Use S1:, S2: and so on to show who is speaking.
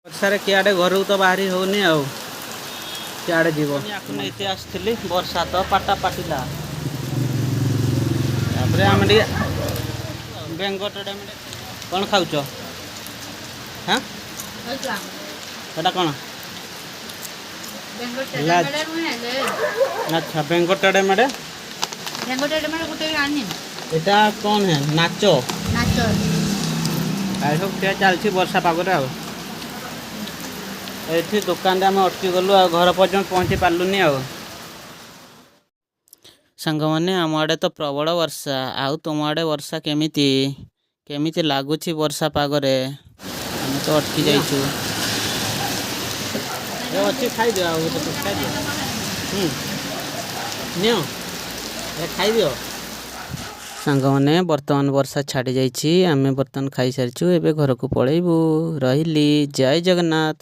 S1: ବର୍ଷାରେ କିଆଡ଼େ ଘରକୁ ତ ବାହାରି ହେଉନି ଆଉ କିଆଡ଼େ ଯିବ। ୟାକୁ ନେଇତେ ଆସିଥିଲି ବର୍ଷା ତ ପାଟା ପାଟିଲା। ତାପରେ ଆମେ ଟିକେ ବେଙ୍ଗଟରେ କ'ଣ ଖାଉଛ? ହାଁ ସେଟା କ'ଣ? ଆଚ୍ଛା ବେଙ୍ଗଟରେ ମେଡ଼େ এটা କ'ଣ ହେ ନାଚ ସବୁ ଖିଆ ଚାଲିଛି ବର୍ଷା ପାଗରେ ଆଉ। ଏଠି ଦୋକାନରେ ଆମେ ଅଟକି ଗଲୁ ଆଉ ଘର ପର୍ଯ୍ୟନ୍ତ ପହଞ୍ଚି ପାରିଲୁନି ଆଉ। ସାଙ୍ଗମାନେ ଆମ ଆଡ଼େ ତ ପ୍ରବଳ ବର୍ଷା। ଆଉ ତୁମ ଆଡ଼େ ବର୍ଷା କେମିତି କେମିତି ଲାଗୁଛି ବର୍ଷା ପାଗରେ? ଆମେ ତ ଅଟକି ଯାଇଛୁ। ଅଛି ଖାଇଦିଅ ଆଉ ଗୋଟେ ଖାଇଦିଅ। ନିଅ ଖାଇଦିଅ। ସାଙ୍ଗମାନେ ବର୍ତ୍ତମାନ ବର୍ଷା ଛାଡ଼ି ଯାଇଛି। ଆମେ ବର୍ତ୍ତମାନ ଖାଇସାରିଛୁ। ଏବେ ଘରକୁ ପଳେଇବୁ। ରହିଲି। ଜୟ ଜଗନ୍ନାଥ।